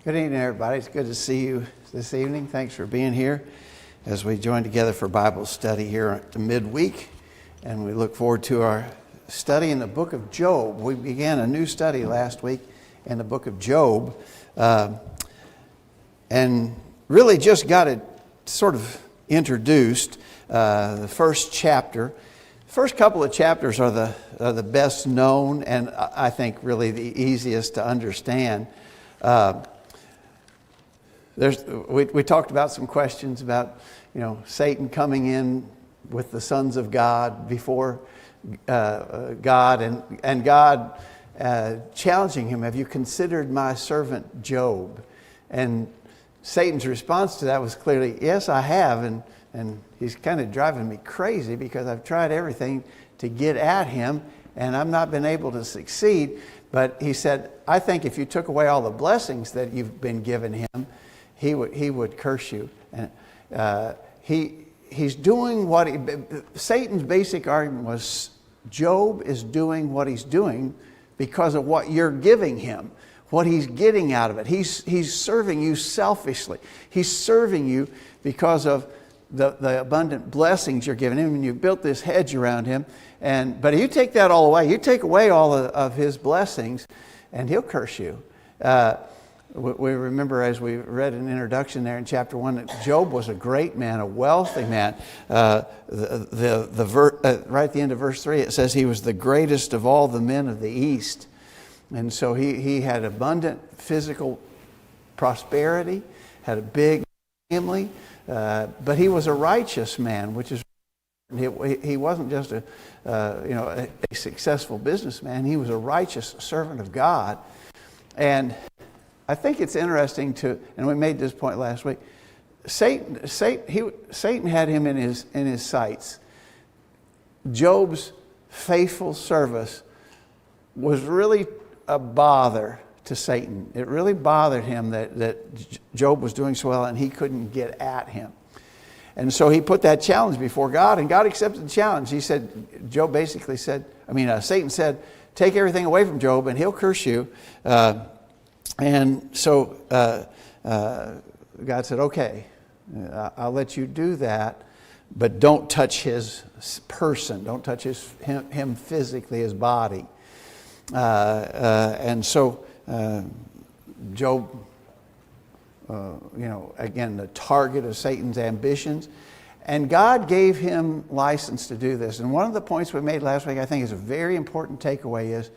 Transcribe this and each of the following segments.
Good evening, everybody. It's good to see you this evening. Thanks for being here as we join together for Bible study here at the midweek. And we look forward to our study in the book of Job. We began a new study last week in the book of Job and really just got it sort of introduced. The first chapter. First couple of chapters are the best known and I think really the easiest to understand. We talked about some questions about, Satan coming in with the sons of God before God and God challenging him. Have you considered my servant Job? And Satan's response to that was clearly, yes, I have. And he's kind of driving me crazy because I've tried everything to get at him and I've not been able to succeed. But he said, I think if you took away all the blessings that you've been given him, he would curse you. And he's doing what Satan's basic argument was, Job is doing what he's doing because of what you're giving him, what he's getting out of it. He's serving you selfishly. He's serving you because of the abundant blessings you're giving him, and you've built this hedge around him. But if you take that all away, you take away all of his blessings, and he'll curse you. We remember, as we read an introduction there in chapter 1, that Job was a great man, a wealthy man. Right at the end of verse 3, it says he was the greatest of all the men of the East. And so he had abundant physical prosperity, had a big family, but he was a righteous man, which is, he wasn't just a successful businessman. He was a righteous servant of God. And I think it's interesting and we made this point last week, Satan had him in his sights. Job's faithful service was really a bother to Satan. It really bothered him that Job was doing so well and he couldn't get at him. And so he put that challenge before God, and God accepted the challenge. He said, Satan said, take everything away from Job and he'll curse you. And so God said, okay, I'll let you do that, but don't touch his person. Don't touch him physically, his body. And so Job, again, the target of Satan's ambitions. And God gave him license to do this. And one of the points we made last week, I think is a very important takeaway, is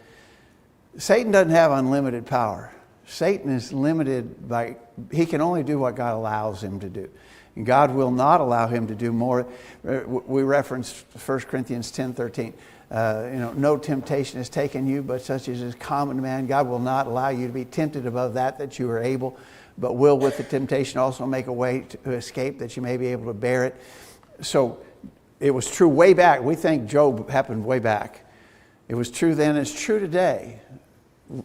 Satan doesn't have unlimited power. Satan is limited he can only do what God allows him to do. And God will not allow him to do more. We referenced 1 Corinthians 10:13. No temptation has taken you, but such as is common to man. God will not allow you to be tempted above that you are able, but will with the temptation also make a way to escape, that you may be able to bear it. So it was true way back. We think Job happened way back. It was true then, it's true today.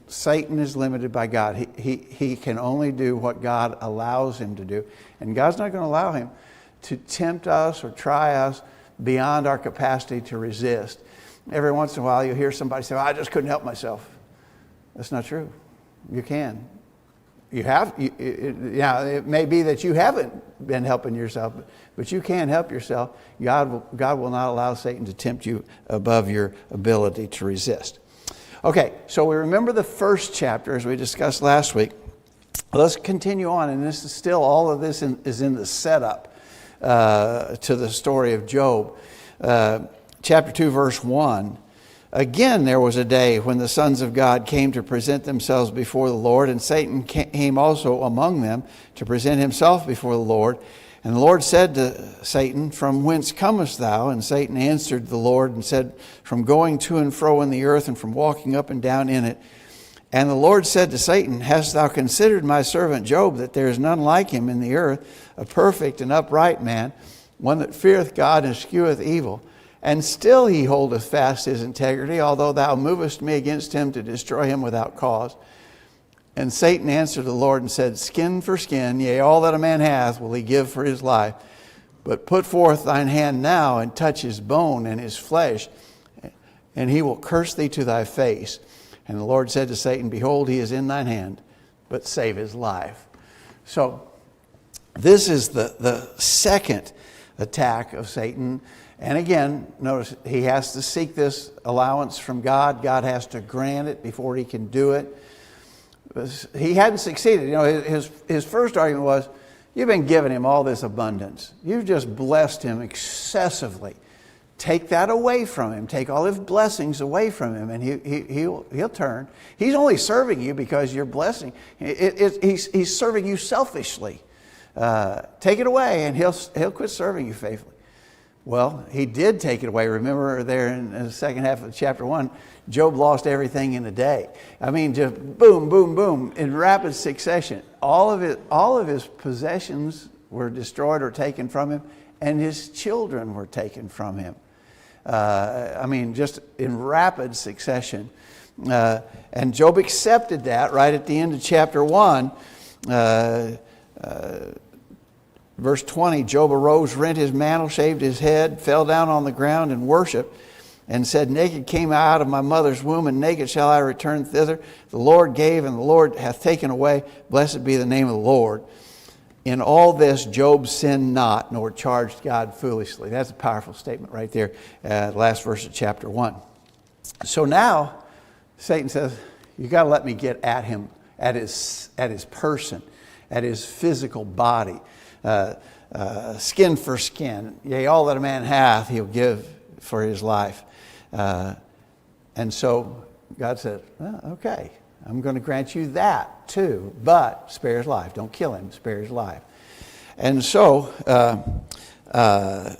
Satan is limited by God. He can only do what God allows him to do. And God's not going to allow him to tempt us or try us beyond our capacity to resist. Every once in a while you hear somebody say, I just couldn't help myself. That's not true. You can. It may be that you haven't been helping yourself, but you can help yourself. God will not allow Satan to tempt you above your ability to resist. Okay, so we remember the first chapter as we discussed last week. Let's continue on, and this is still, all of this is in the setup to the story of Job. Chapter 2, verse 1. Again, there was a day when the sons of God came to present themselves before the Lord, and Satan came also among them to present himself before the Lord. And the Lord said to Satan, from whence comest thou? And Satan answered the Lord and said, from going to and fro in the earth and from walking up and down in it. And the Lord said to Satan, hast thou considered my servant Job, that there is none like him in the earth, a perfect and upright man, one that feareth God and escheweth evil? And still he holdeth fast his integrity, although thou movest me against him to destroy him without cause. And Satan answered the Lord and said, skin for skin, yea, all that a man hath will he give for his life. But put forth thine hand now and touch his bone and his flesh, and he will curse thee to thy face. And the Lord said to Satan, behold, he is in thine hand, but save his life. So this is the second attack of Satan. And again, notice he has to seek this allowance from God. God has to grant it before he can do it. He hadn't succeeded. You know, his first argument was, you've been giving him all this abundance. You've just blessed him excessively. Take that away from him. Take all his blessings away from him, and he'll turn. He's only serving you because you're blessing. He's serving you selfishly. Take it away, and he'll quit serving you faithfully. Well, he did take it away. Remember there in the second half of chapter 1, Job lost everything in a day. I mean, just boom, boom, boom, in rapid succession. All of his possessions were destroyed or taken from him, and his children were taken from him. I mean, just in rapid succession. And Job accepted that right at the end of chapter 1. Verse 20, Job arose, rent his mantle, shaved his head, fell down on the ground and worshiped, and said, naked came I out of my mother's womb, and naked shall I return thither. The Lord gave, and the Lord hath taken away. Blessed be the name of the Lord. In all this, Job sinned not, nor charged God foolishly. That's a powerful statement right there, last verse of chapter 1. So now, Satan says, you got to let me get at him, at his person, at his physical body. Skin for skin. Yea, all that a man hath, he'll give for his life. And so God said, well, okay, I'm going to grant you that too, but spare his life. Don't kill him, spare his life. And so the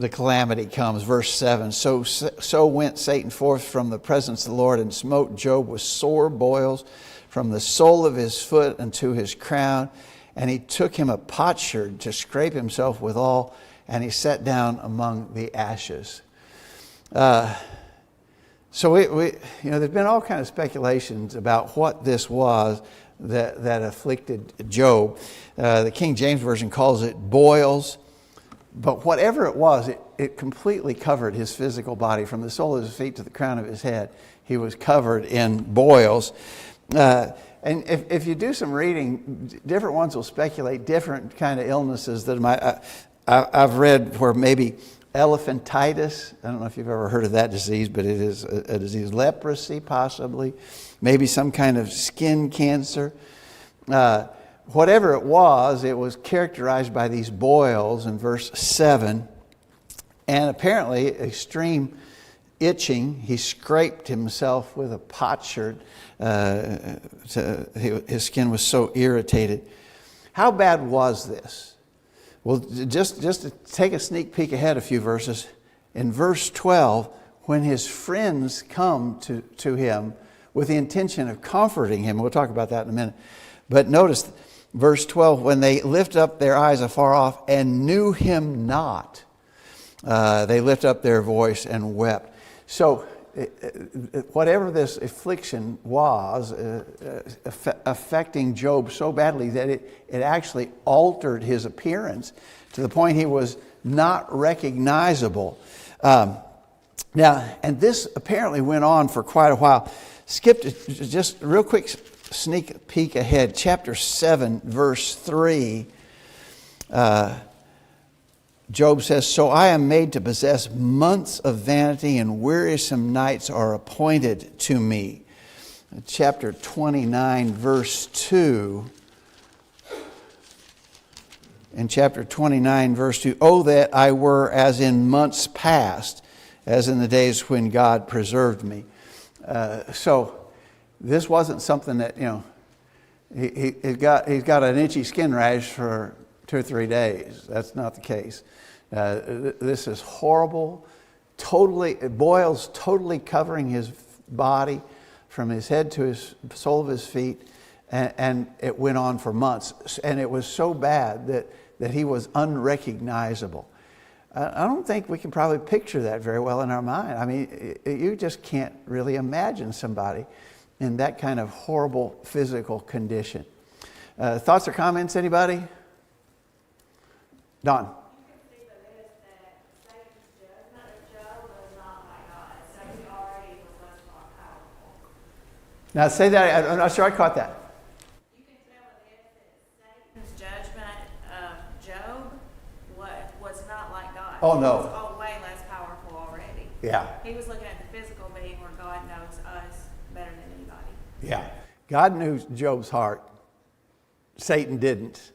calamity comes. Verse 7, so went Satan forth from the presence of the Lord and smote Job with sore boils from the sole of his foot unto his crown. And he took him a potsherd to scrape himself withal, and he sat down among the ashes. So there's been all kinds of speculations about what this was that afflicted Job. The King James Version calls it boils. But whatever it was, it completely covered his physical body. From the sole of his feet to the crown of his head, he was covered in boils. And if you do some reading, different ones will speculate different kind of illnesses that I've read where maybe elephantitis. I don't know if you've ever heard of that disease, but it is a disease. Leprosy, possibly. Maybe some kind of skin cancer. Whatever it was characterized by these boils in verse 7. And apparently extreme itching. He scraped himself with a potsherd. His skin was so irritated. How bad was this? Well, just to take a sneak peek ahead a few verses, in verse 12, when his friends come to him with the intention of comforting him, we'll talk about that in a minute, but notice verse 12, when they lift up their eyes afar off and knew him not, they lift up their voice and wept. So whatever this affliction was affecting Job so badly that it actually altered his appearance to the point he was not recognizable. Now, and this apparently went on for quite a while. Skip to just real quick sneak peek ahead. Chapter 7, verse 3. Job says, so I am made to possess months of vanity, and wearisome nights are appointed to me. Chapter 29, verse 2. In chapter 29, verse 2, oh, that I were as in months past, as in the days when God preserved me. So this wasn't something that, he's got an itchy skin rash for 2 or 3 days. That's not the case. This is horrible, boils totally covering his body from his head to his sole of his feet, and it went on for months. And it was so bad that he was unrecognizable. I don't think we can probably picture that very well in our mind. I mean, you just can't really imagine somebody in that kind of horrible physical condition. Thoughts or comments, anybody? Don? Now say that, I'm not sure I caught that. You can tell with this that Satan's judgment of Job was not like God. Oh, no. It was all way less powerful already. Yeah. He was looking at the physical being where God knows us better than anybody. Yeah. God knew Job's heart. Satan didn't.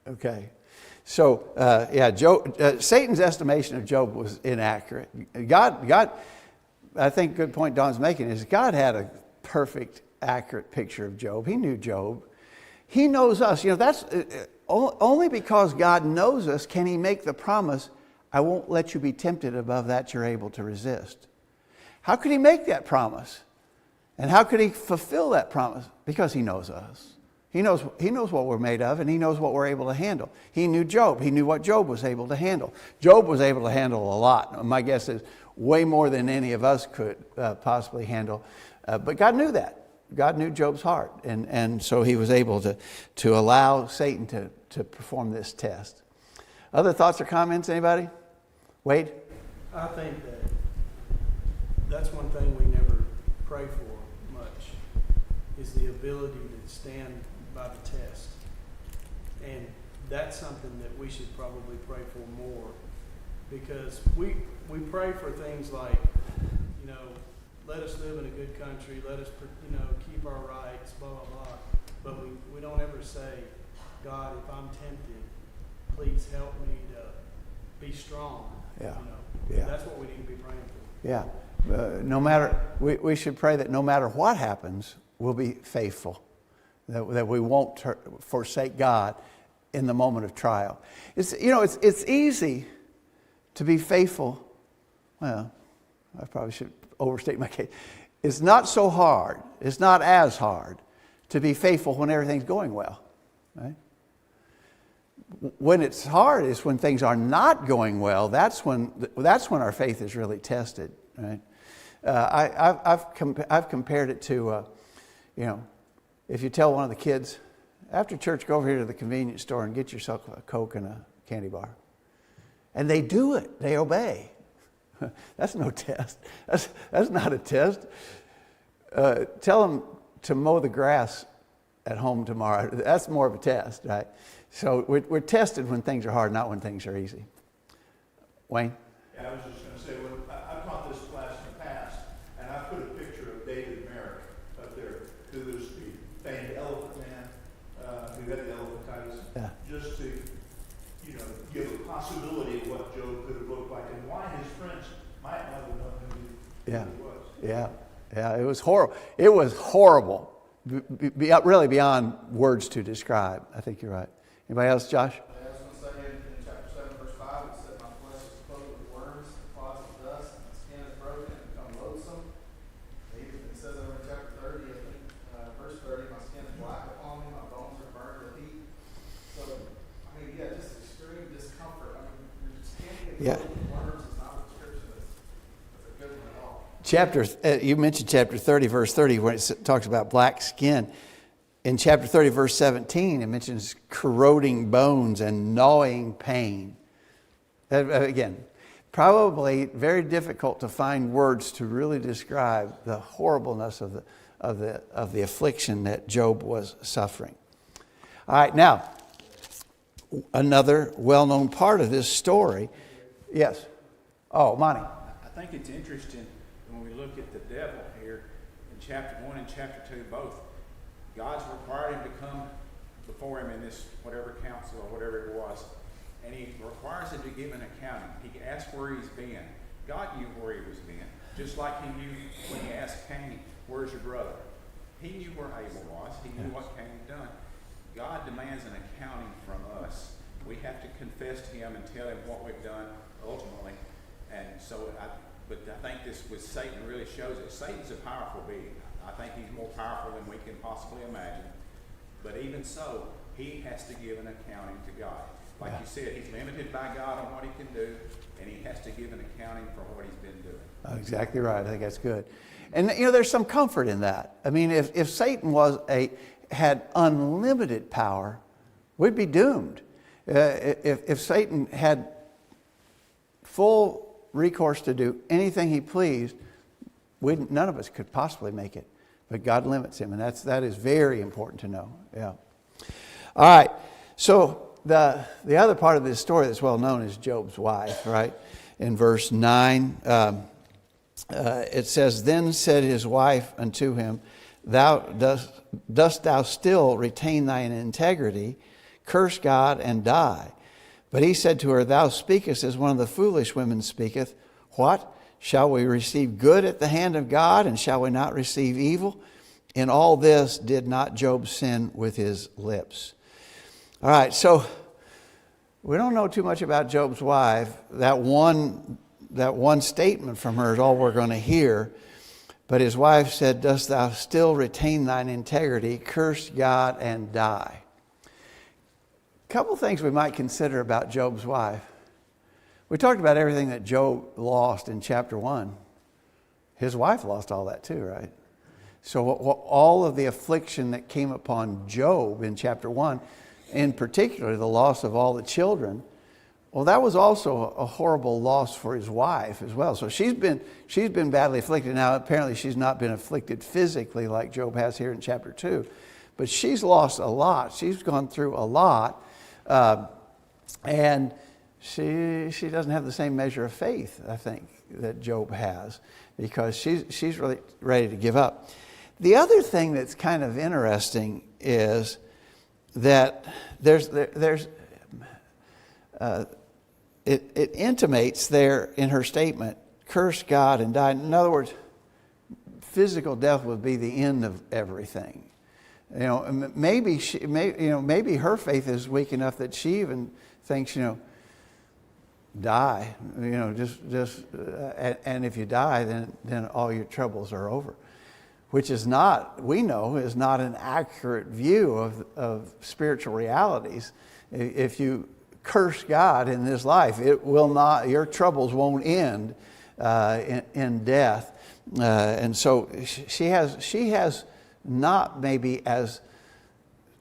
Okay. So, Satan's estimation of Job was inaccurate. God, I think good point Don's making is God had a perfect, accurate picture of Job. He knew Job. He knows us. That's only because God knows us can he make the promise, I won't let you be tempted above that you're able to resist. How could he make that promise? And how could he fulfill that promise? Because he knows us. He knows what we're made of, and he knows what we're able to handle. He knew Job. He knew what Job was able to handle. Job was able to handle a lot. My guess is way more than any of us could possibly handle. But God knew that. God knew Job's heart. And so he was able to allow Satan to perform this test. Other thoughts or comments, anybody? Wade? I think that's one thing we never pray for much, is the ability to stand by the test. And that's something that we should probably pray for more, because we pray for things like, let us live in a good country, let us, keep our rights, blah, blah, blah. But we don't ever say, God, if I'm tempted, please help me to be strong. Yeah. Yeah. That's what we need to be praying for. Yeah. We should pray that no matter what happens, we'll be faithful. That we won't forsake God in the moment of trial. It's easy to be faithful. Well, I probably should overstate my case. It's not so hard. It's not as hard to be faithful when everything's going well, right? When it's hard is when things are not going well. That's when our faith is really tested, right? I've compared it to, if you tell one of the kids, after church, go over here to the convenience store and get yourself a Coke and a candy bar. And they do it. They obey. That's no test. That's not a test. Tell them to mow the grass at home tomorrow. That's more of a test, right? So we're tested when things are hard, not when things are easy. Wayne? Yeah, I was just going to say, I've taught this class in the past, and I put a picture of David Merrick up there, who was the famed elephant man, who had the elephantitis, just to, give a possibility of what Job could have looked like and why his friends might not have known who he was. Yeah, it was horrible. It was horrible, really beyond words to describe. I think you're right. Anybody else, Josh? I was going to say in chapter 7, verse 5, it said, my flesh is covered with worms, and clods of dust, and my skin is broken and become loathsome. It says over in chapter 30, I think, verse 30, my skin is black upon me, my bones are burned with heat. So, just extreme discomfort. Your skin getting covered with worms is not a description that's a good one at all. You mentioned chapter 30, verse 30, when it talks about black skin. In chapter 30, verse 17, it mentions corroding bones and gnawing pain. Again, probably very difficult to find words to really describe the horribleness of the affliction that Job was suffering. All right, now, another well-known part of this story. Yes. Oh, Monty. I think it's interesting when we look at the devil here in chapter 1 and chapter 2 both. God's required him to come before him in this whatever council or whatever it was, and he requires him to give an accounting. He asks where he's been. God knew where he was been, just like he knew when he asked Cain, where's your brother? He knew where Abel was. He knew what Cain had done. God demands an accounting from us. We have to confess to him and tell him what we've done ultimately. And so, but I think this with Satan really shows it. Satan's a powerful being. I think he's more powerful than we can possibly imagine. But even so, he has to give an accounting to God. Like you said, he's limited by God on what he can do, and he has to give an accounting for what he's been doing. Exactly right. I think that's good. And there's some comfort in that. I mean, if Satan had unlimited power, we'd be doomed. If Satan had full recourse to do anything he pleased, none of us could possibly make it. But God limits him, and that is very important to know. Yeah. All right. So the other part of this story that's well known is Job's wife, right? In verse 9, it says, "Then said his wife unto him, dost thou still retain thine integrity? Curse God and die. But he said to her, Thou speakest as one of the foolish women speaketh. What? Shall we receive good at the hand of God, and shall we not receive evil? In all this did not Job sin with his lips." All right, so we don't know too much about Job's wife. That one statement from her is all we're going to hear. But his wife said, "Dost thou still retain thine integrity? Curse God and die." A couple things we might consider about Job's wife. We talked about everything that Job lost in chapter 1. His wife lost all that too, right? So all of the affliction that came upon Job in chapter 1, in particular the loss of all the children, well, that was also a horrible loss for his wife as well. So she's been badly afflicted. Now, apparently she's not been afflicted physically like Job has here in chapter 2. But she's lost a lot. She's gone through a lot. And she doesn't have the same measure of faith, I think, that Job has, because she's really ready to give up. The other thing that's kind of interesting is that it intimates there in her statement, curse God and die. In other words, physical death would be the end of everything. You know, maybe her faith is weak enough that she even thinks, die. And if you die, then all your troubles are over. Which is not an accurate view of spiritual realities. If you curse God in this life, your troubles won't end in death. And so she has not maybe as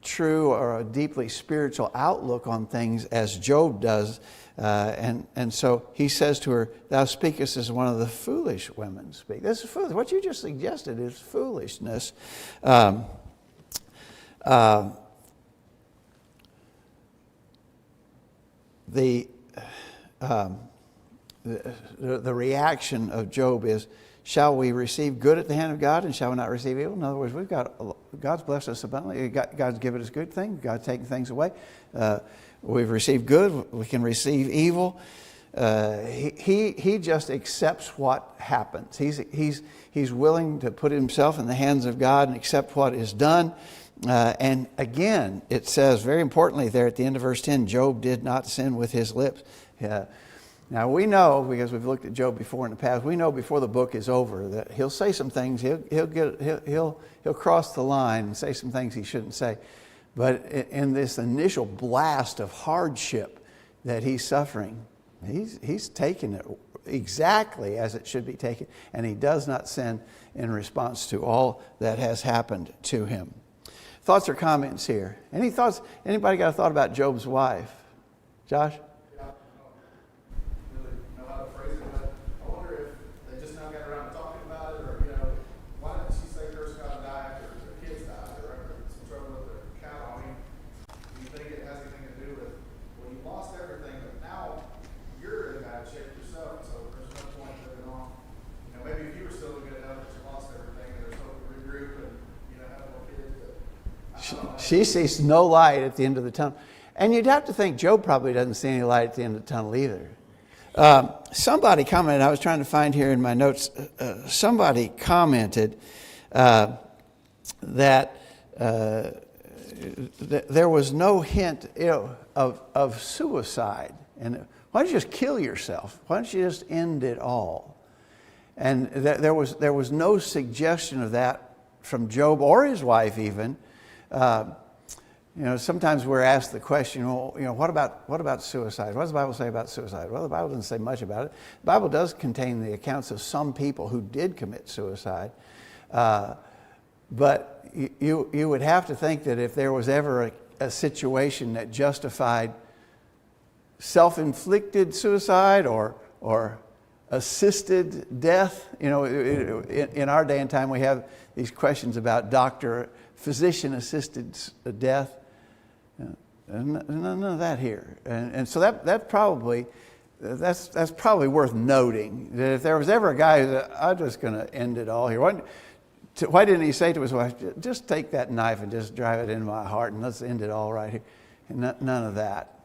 true or a deeply spiritual outlook on things as Job does. And so he says to her, "Thou speakest as one of the foolish women speak." This is foolish. What you just suggested is foolishness. The reaction of Job is, shall we receive good at the hand of God, and shall we not receive evil? In other words, God's blessed us abundantly. God's given us good things. God's taken things away. We've received good. We can receive evil. He just accepts what happens. He's willing to put himself in the hands of God and accept what is done. And again, it says very importantly there at the end of verse 10, Job did not sin with his lips. Now we know, because we've looked at Job before in the past, we know before the book is over that he'll say some things. He'll cross the line and say some things he shouldn't say. But in this initial blast of hardship that he's suffering, he's taken it exactly as it should be taken, and he does not sin in response to all that has happened to him. Thoughts or comments here? Any thoughts? Anybody got a thought about Job's wife? Josh? She sees no light at the end of the tunnel. And you'd have to think Job probably doesn't see any light at the end of the tunnel either. Somebody commented, I was trying to find here in my notes, somebody commented that there was no hint of suicide. And why don't you just kill yourself? Why don't you just end it all? And there was no suggestion of that from Job or his wife even. Sometimes we're asked the question, what about suicide? What does the Bible say about suicide? Well, the Bible doesn't say much about it. The Bible does contain the accounts of some people who did commit suicide. But you would have to think that if there was ever a situation that justified self-inflicted suicide or assisted death. You know, in our day and time, we have these questions about physician-assisted death. None of that here. And so that's probably worth noting, that if there was ever a guy who said, I'm just going to end it all here. Why didn't he say to his wife, just take that knife and just drive it into my heart and let's end it all right here? And none of that,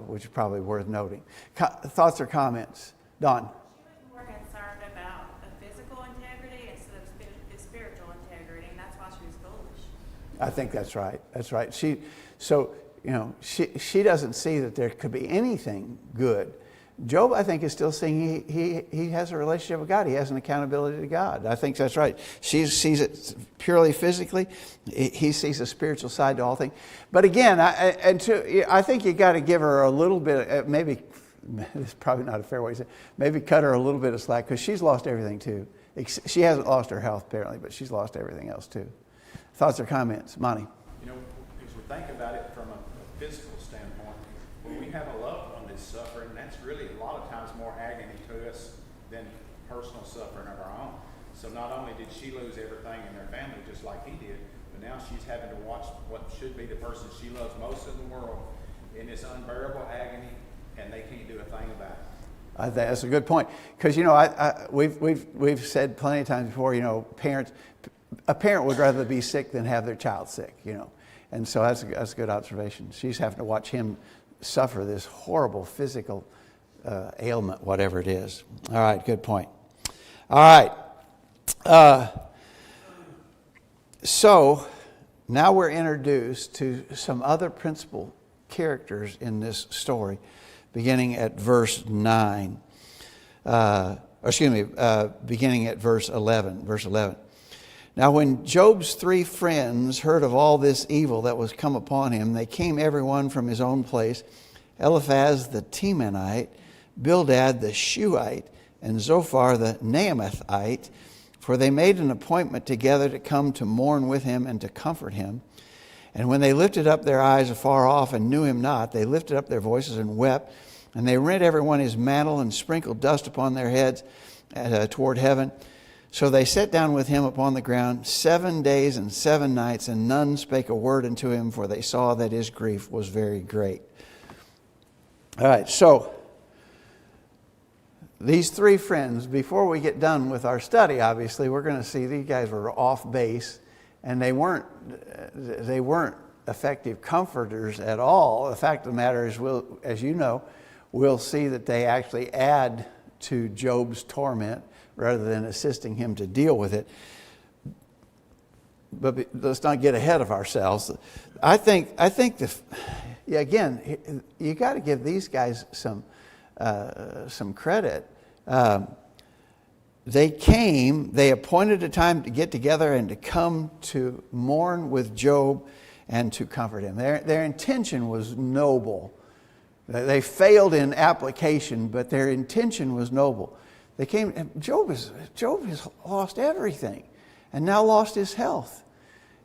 which is probably worth noting. Thoughts or comments? Don? She was more concerned about the physical integrity instead of the spiritual integrity, and that's why she was foolish. I think that's right. That's right. She doesn't see that there could be anything good. Job, I think, is still seeing he has a relationship with God. He has an accountability to God. I think that's right. She sees it purely physically. He sees a spiritual side to all things. But again, I think you got to give her a little bit, maybe, it's probably not a fair way to say it, maybe cut her a little bit of slack, because she's lost everything too. She hasn't lost her health apparently, but she's lost everything else too. Thoughts or comments? Monty? You know, as we think about it from a physical standpoint, when we have a loved one that's suffering, that's really a lot of times more agony to us than personal suffering of our own. So not only did she lose everything in their family just like he did, but now she's having to watch what should be the person she loves most in the world in this unbearable agony, and they can't do a thing about it. I think that's a good point, because we've said plenty of times before. A parent would rather be sick than have their child sick. And so that's a good observation. She's having to watch him suffer this horrible physical ailment, whatever it is. All right, good point. All right. So now we're introduced to some other principal characters in this story, beginning at verse 9. Beginning at verse 11. Verse 11. Now when Job's 3 friends heard of all this evil that was come upon him, they came every one from his own place, Eliphaz the Temanite, Bildad the Shuhite, and Zophar the Naamathite, for they made an appointment together to come to mourn with him and to comfort him. And when they lifted up their eyes afar off and knew him not, they lifted up their voices and wept, and they rent every one his mantle and sprinkled dust upon their heads toward heaven. So they sat down with him upon the ground 7 days and 7 nights, and none spake a word unto him, for they saw that his grief was very great. All right, so these 3 friends, before we get done with our study, obviously, we're going to see these guys were off base, and they weren't effective comforters at all. The fact of the matter is, as you know, we'll see that they actually add to Job's torment rather than assisting him to deal with it. But let's not get ahead of ourselves. I think again, you got to give these guys some credit. They appointed a time to get together and to come to mourn with Job and to comfort him. Their intention was noble. They failed in application, but their intention was noble. They came. Job has lost everything, and now lost his health,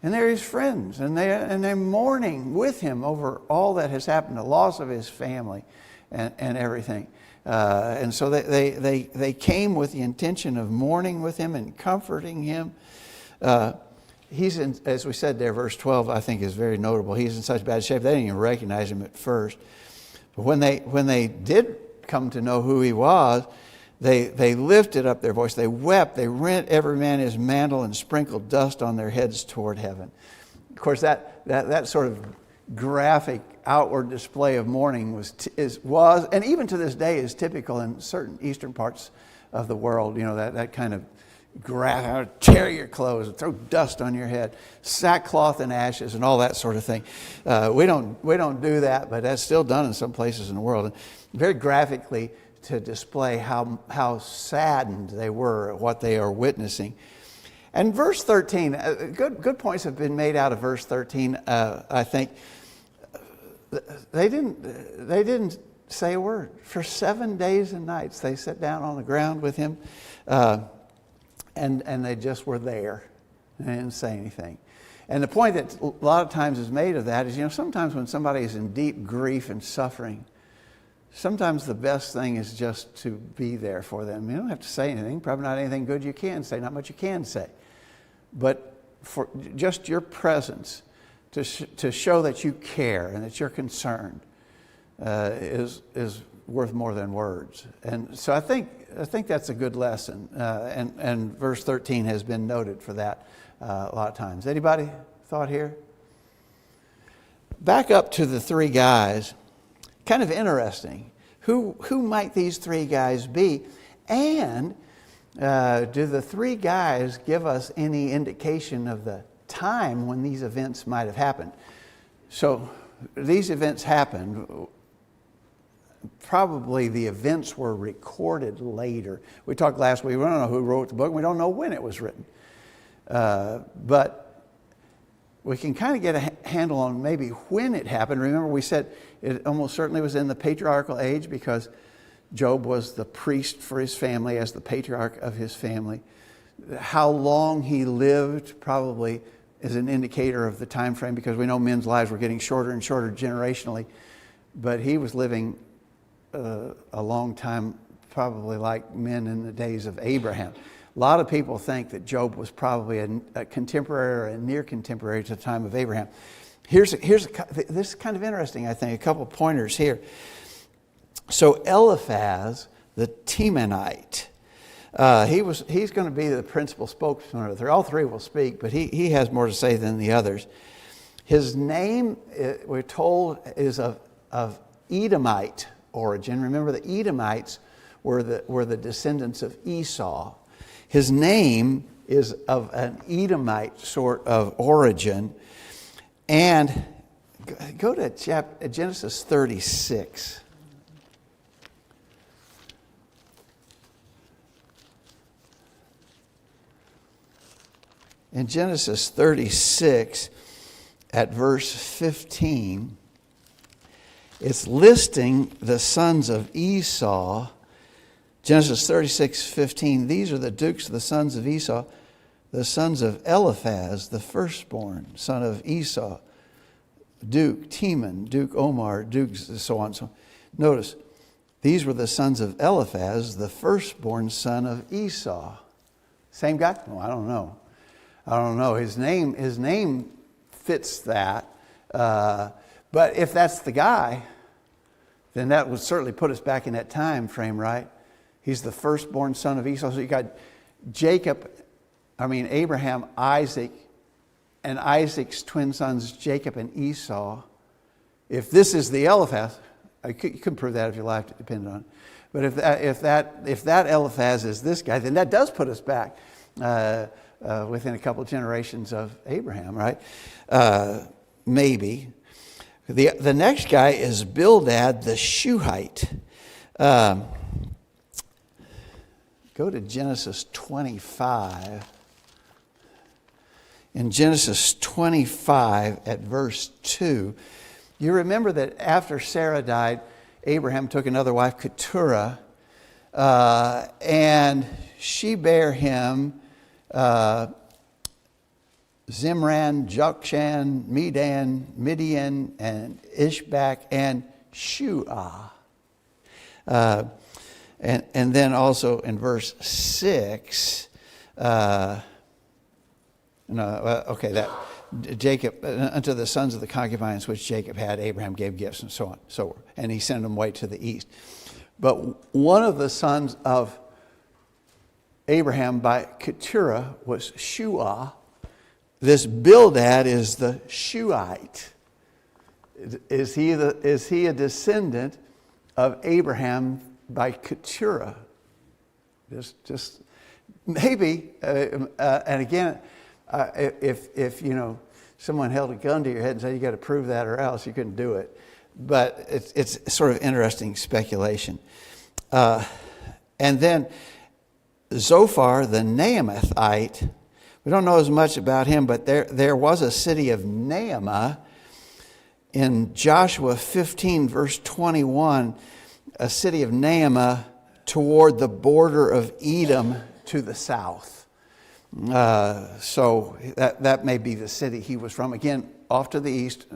and they're his friends, and they're mourning with him over all that has happened, the loss of his family, and everything. And so they came with the intention of mourning with him and comforting him. He's in, as we said there, verse 12, I think is very notable. He's in such bad shape they didn't even recognize him at first. But when they did come to know who he was, they lifted up their voice. They wept. They rent every man his mantle and sprinkled dust on their heads toward heaven. Of course, that sort of graphic outward display of mourning was and even to this day is typical in certain eastern parts of the world. That kind of tear your clothes and throw dust on your head, sackcloth and ashes and all that sort of thing. We don't do that, but that's still done in some places in the world. And very graphically to display how saddened they were at what they are witnessing. And verse 13, good points have been made out of verse 13. I think they didn't say a word for 7 days and nights. They sat down on the ground with him. And they just were there. They didn't say anything. And the point that a lot of times is made of that is, sometimes when somebody is in deep grief and suffering, sometimes the best thing is just to be there for them. You don't have to say anything, probably not anything good you can say, not much you can say. But for just your presence to show that you care and that you're concerned is worth more than words. And so I think that's a good lesson. And verse 13 has been noted for that a lot of times. Anybody thought here? Back up to the three guys. Kind of interesting. Who might these three guys be? And do the three guys give us any indication of the time when these events might have happened? So these events happened. Probably the events were recorded later. We talked last week, we don't know who wrote the book. We don't know when it was written. But we can kind of get a handle on maybe when it happened. Remember, we said it almost certainly was in the patriarchal age because Job was the priest for his family as the patriarch of his family. How long he lived probably is an indicator of the time frame, because we know men's lives were getting shorter and shorter generationally. But he was living a long time, probably like men in the days of Abraham. A lot of people think that Job was probably a contemporary or a near contemporary to the time of Abraham. This is kind of interesting, I think, a couple pointers here. So Eliphaz, the Temanite, he's going to be the principal spokesman of the three. All three will speak, but he has more to say than the others. His name, we're told, is of Edomite origin. Remember, the Edomites were the descendants of Esau. His name is of an Edomite sort of origin. And go to Genesis 36. In Genesis 36, at verse 15, it's listing the sons of Esau. Genesis 36:15, these are the dukes of the sons of Esau, the sons of Eliphaz, the firstborn, son of Esau, Duke Teman, Duke Omar, Duke so on. So notice, these were the sons of Eliphaz, the firstborn son of Esau. Same guy? Oh, I don't know. His name fits that. But if that's the guy, then that would certainly put us back in that time frame, right? He's the firstborn son of Esau. So you got Abraham, Isaac, and Isaac's twin sons, Jacob and Esau. If this is the Eliphaz, you couldn't prove that if your life depended on it. But if that Eliphaz is this guy, then that does put us back within a couple of generations of Abraham, right? Maybe. The next guy is Bildad the Shuhite. Go to Genesis 25. In Genesis 25 at verse 2, you remember that after Sarah died, Abraham took another wife, Keturah, and she bare him Zimran, Jokshan, Medan, Midian, and Ishbak, and Shuah. And then also in verse 6, Jacob, unto the sons of the concubines which Jacob had, Abraham gave gifts, and so on. And he sent them away to the east. But one of the sons of Abraham by Keturah was Shuah. This Bildad is the Shuhite. Is he a descendant of Abraham by Keturah? Just maybe. And again, if someone held a gun to your head and said you got to prove that or else, you couldn't do it. But it's sort of interesting speculation. And then Zophar the Naamathite. We don't know as much about him, but there was a city of Naamah in Joshua 15, verse 21, a city of Naamah toward the border of Edom to the south. So that may be the city he was from. Again, off to the east,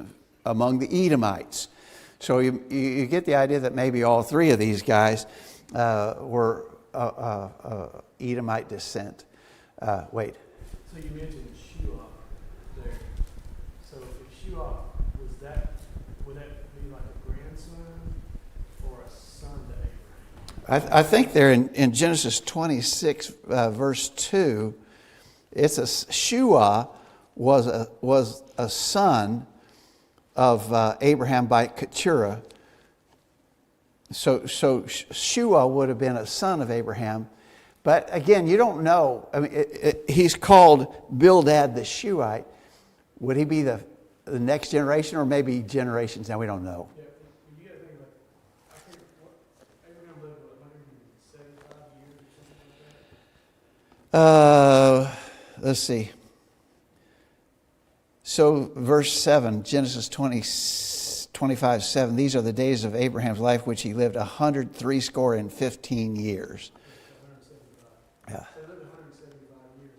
among the Edomites. So you get the idea that maybe all three of these guys were Edomite descent. Wait. So you mentioned Shuah there. So if Shuah would that be like a grandson or a son to Abraham? I think there in Genesis 26, verse 2, it's Shuah was a son of Abraham by Keturah. So Shuah would have been a son of Abraham. But again, you don't know. I mean, he's called Bildad the Shuhite. Would he be the next generation or maybe generations? Now we don't know. Yeah, you got to think about. I think Abraham lived 175 years or something like that. Let's see. So verse 7, Genesis 25:7. These are the days of Abraham's life, which he lived 115 years. Yeah. They lived 175 years.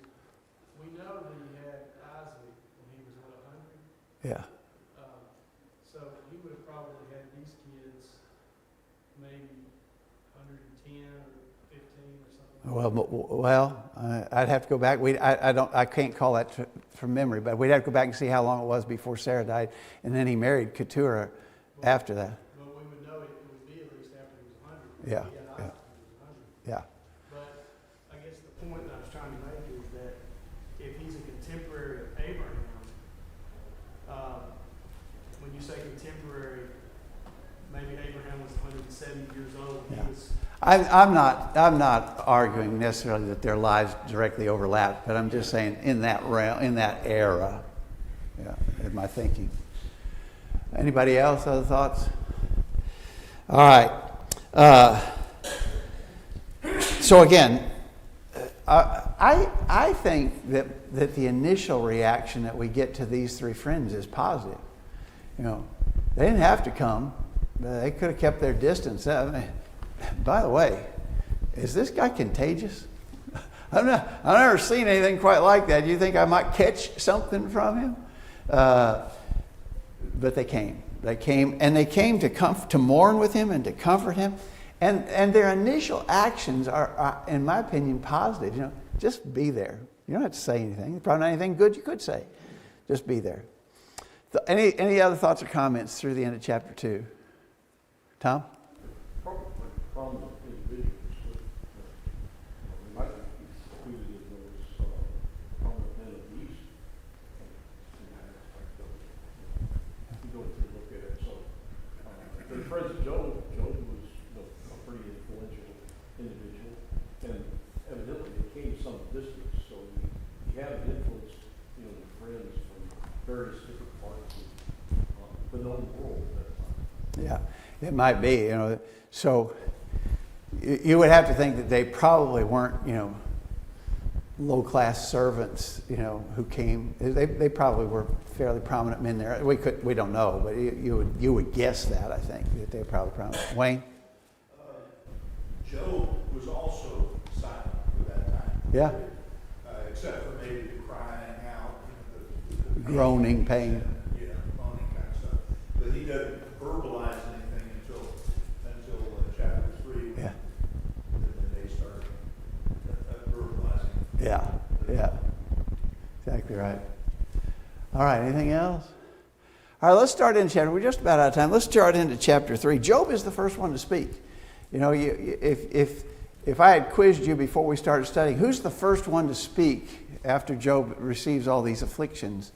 We know that he had Isaac when he was 100. Yeah. So he would have probably had these kids maybe 110 or 15 or something. Well, I'd have to go back. I can't call that from memory, but we'd have to go back and see how long it was before Sarah died, and then he married Keturah after that. But we would know it would be at least after he was 100. Yeah, He had yeah. Isaac when he was 100. Yeah. But I guess the point that I was trying to make is that if he's a contemporary of Abraham, when you say contemporary, maybe Abraham was 170 years old. Yeah. He was. I'm not arguing necessarily that their lives directly overlap, but I'm just saying in that realm, in that era, yeah, in my thinking. Anybody else? Other thoughts? All right. So again, I think that the initial reaction that we get to these three friends is positive. You know, they didn't have to come. They could have kept their distance. I mean, by the way, is this guy contagious? I've never seen anything quite like that. Do you think I might catch something from him? But they came. They came to mourn with him and to comfort him. And their initial actions are, in my opinion, positive. You know, just be there. You don't have to say anything. There's probably not anything good you could say. Just be there. So any other thoughts or comments through the end of chapter 2? Tom? Probably from individuals. We might be included in those prominent men of the East. You go through and look at it. So, the friends of Job was a pretty influential individual, and evidently it came some distance. So he had an influence, the friends from various different parts of the known world at that time. Yeah, it might be, So you would have to think that they probably weren't, low-class servants, who came. They probably were fairly prominent men there. We don't know, but you would guess that, I think, that they're probably prominent. Wayne? Job was also silent for that time. Yeah. Except for maybe the crying out, the Groaning, pain. Yeah, moaning kind of stuff. But he doesn't verbalize anything until chapter 3. Yeah. When they start verbalizing. Yeah. Exactly right. All right, anything else? All right, let's start in chapter. We're just about out of time. Let's start into chapter 3. Job is the first one to speak. If I had quizzed you before we started studying, who's the first one to speak after Job receives all these afflictions?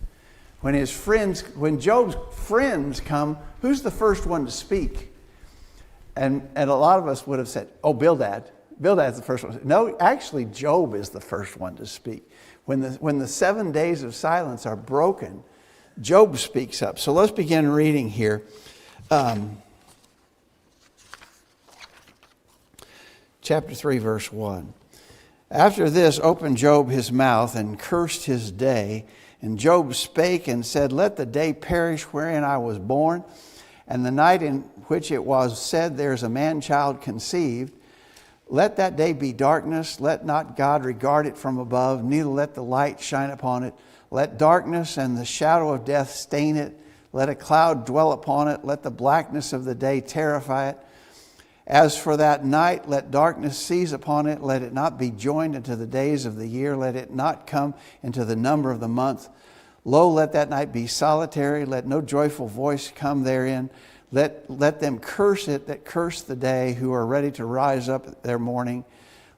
When Job's friends come, who's the first one to speak? And a lot of us would have said, oh, Bildad. Bildad's the first one. No, actually, Job is the first one to speak. When the 7 days of silence are broken, Job speaks up. So let's begin reading here. Chapter 3, verse 1. After this opened Job his mouth and cursed his day. And Job spake and said, let the day perish wherein I was born, and the night in which it was said, there is a man-child conceived. Let that day be darkness. Let not God regard it from above, neither let the light shine upon it. Let darkness and the shadow of death stain it. Let a cloud dwell upon it. Let the blackness of the day terrify it. As for that night, let darkness seize upon it. Let it not be joined into the days of the year. Let it not come into the number of the month. Lo, let that night be solitary. Let no joyful voice come therein. Let them curse it that curse the day, who are ready to rise up at their morning.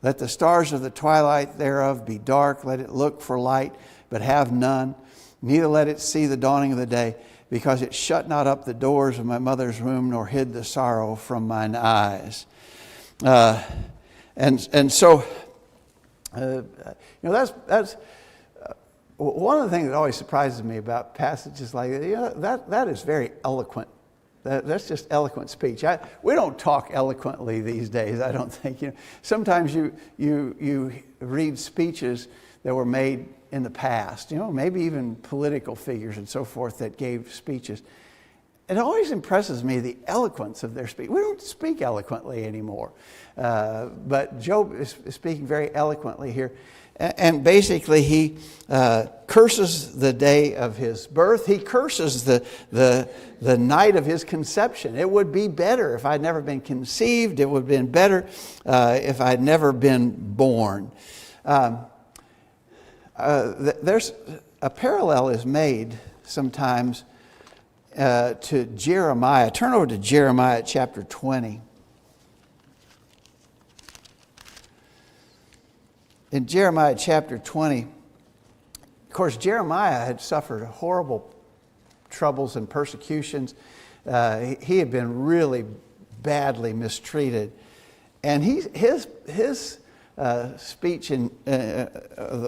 Let the stars of the twilight thereof be dark. Let it look for light, but have none. Neither let it see the dawning of the day, because it shut not up the doors of my mother's womb, nor hid the sorrow from mine eyes. And so, that's one of the things that always surprises me about passages like that. That is very eloquent. That's just eloquent speech. We don't talk eloquently these days, I don't think. Sometimes you read speeches that were made in the past, maybe even political figures and so forth that gave speeches. It always impresses me the eloquence of their speech. We don't speak eloquently anymore. But Job is speaking very eloquently here. And basically he curses the day of his birth. He curses the night of his conception. It would be better if I'd never been conceived. It would have been better if I'd never been born. There's a parallel is made sometimes to Jeremiah. Turn over to Jeremiah chapter 20. In Jeremiah chapter 20, of course, Jeremiah had suffered horrible troubles and persecutions. He had been really badly mistreated. And his speech and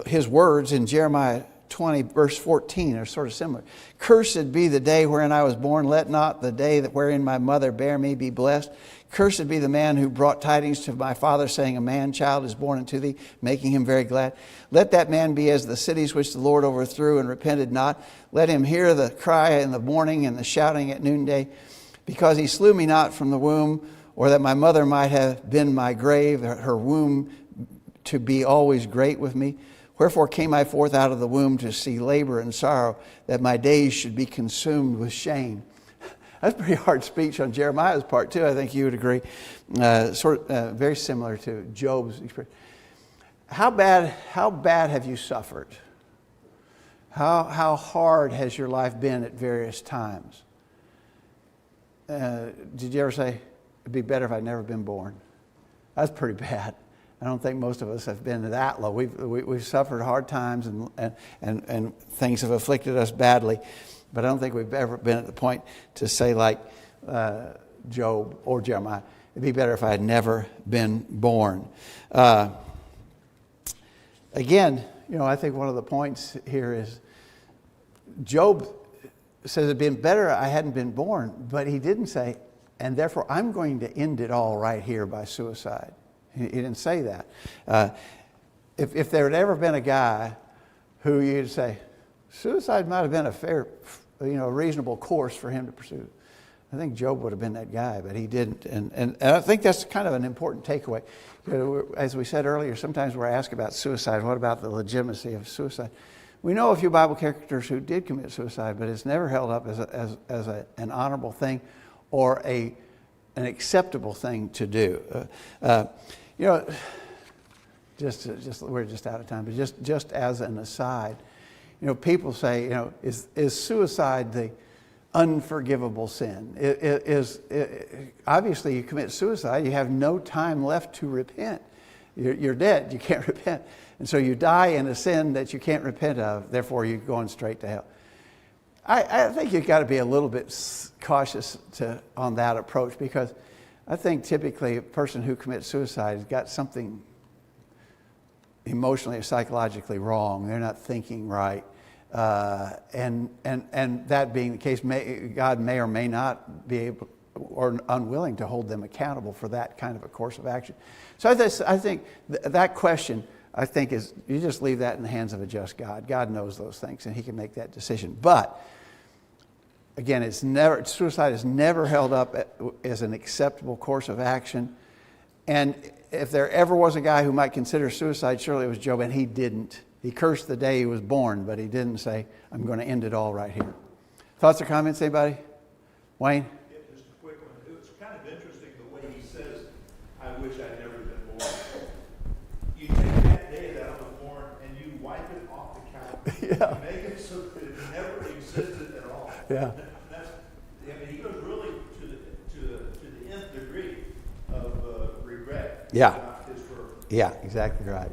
his words in Jeremiah 20 verse 14 are sort of similar. Cursed be the day wherein I was born. Let not the day wherein my mother bare me be blessed. Cursed be the man who brought tidings to my father, saying, a man child is born unto thee, making him very glad. Let that man be as the cities which the Lord overthrew and repented not. Let him hear the cry in the morning and the shouting at noonday, because he slew me not from the womb, or that my mother might have been my grave, her womb to be always great with me. Wherefore came I forth out of the womb to see labor and sorrow, that my days should be consumed with shame. That's pretty hard speech on Jeremiah's part too. I think you would agree. Very similar to Job's experience. How bad have you suffered? How hard has your life been at various times? Did you ever say, it'd be better if I'd never been born? That's pretty bad. I don't think most of us have been that low. We've suffered hard times and things have afflicted us badly. But I don't think we've ever been at the point to say like Job or Jeremiah, it'd be better if I had never been born. Again, I think one of the points here is Job says it'd been better I hadn't been born, but he didn't say, and therefore I'm going to end it all right here by suicide. He didn't say that. If there had ever been a guy who you'd say, suicide might have been a fair, reasonable course for him to pursue, I think Job would have been that guy, but he didn't. And I think that's kind of an important takeaway. As we said earlier, sometimes we're asked about suicide. What about the legitimacy of suicide? We know a few Bible characters who did commit suicide, but it's never held up as an honorable thing or an acceptable thing to do. We're just out of time, but just as an aside, people say, is suicide the unforgivable sin? Obviously, you commit suicide, you have no time left to repent. You're dead, you can't repent. And so you die in a sin that you can't repent of, therefore you're going straight to hell. I think you've got to be a little bit cautious on that approach, because I think typically a person who commits suicide has got something emotionally or psychologically wrong. They're not thinking right. And that being the case, God may or may not be able or unwilling to hold them accountable for that kind of a course of action. So I think that question, is you just leave that in the hands of a just God. God knows those things and he can make that decision. But again, suicide is never held up as an acceptable course of action. And if there ever was a guy who might consider suicide, surely it was Job, and he didn't. He cursed the day he was born, but he didn't say, I'm going to end it all right here. Thoughts or comments, anybody? Wayne? Yeah, just a quick one. It was kind of interesting the way he says, I wish I'd never been born. You take that day that I was born and you wipe it off the calendar. Yeah. You make it so that it never existed at all. Yeah. That's, I mean, he goes really to the nth degree of regret. Yeah. About his birth. Yeah, exactly right.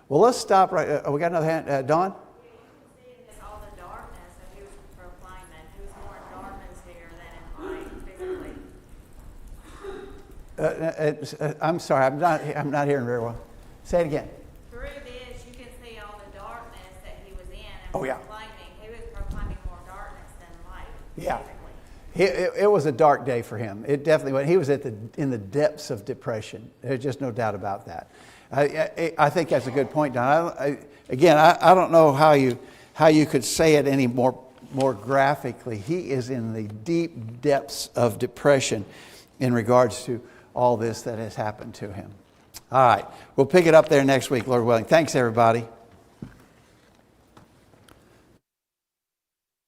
Well, let's stop right. We got another hand. Dawn? Seeing all the darkness that he was proclaiming, he was more in darkness here than in light physically. I'm sorry, I'm not hearing very well. Say it again. Through this, you can see all the darkness that he was in and Oh, yeah. proclaiming. He was proclaiming more darkness than light. Yeah. Physically. It was a dark day for him. It definitely was. He was in the depths of depression. There's just no doubt about that. I think that's a good point, Don. I don't know how you could say it any more graphically. He is in the deep depths of depression in regards to all this that has happened to him. All right. We'll pick it up there next week, Lord willing. Thanks, everybody.